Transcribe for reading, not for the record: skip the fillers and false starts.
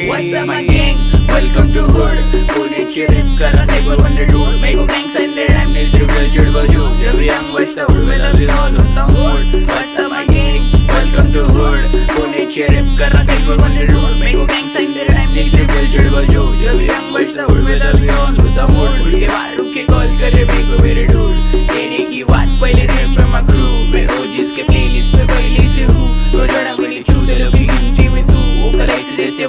What's up my gang? Welcome to hood. Pune चिरिप करा table on the road. Make a gang sign their rhyme needs reveal chudbal joke. जब young बचता उड़ में love you all होता mood. What's up my gang? Welcome to hood. Pune चिरिप करा table on the road. Make a gang sign their rhyme needs reveal chudbal joke. जब young बचता उड़ में love you all होता mood. उड़ के बाहर रुक के call करे मेरे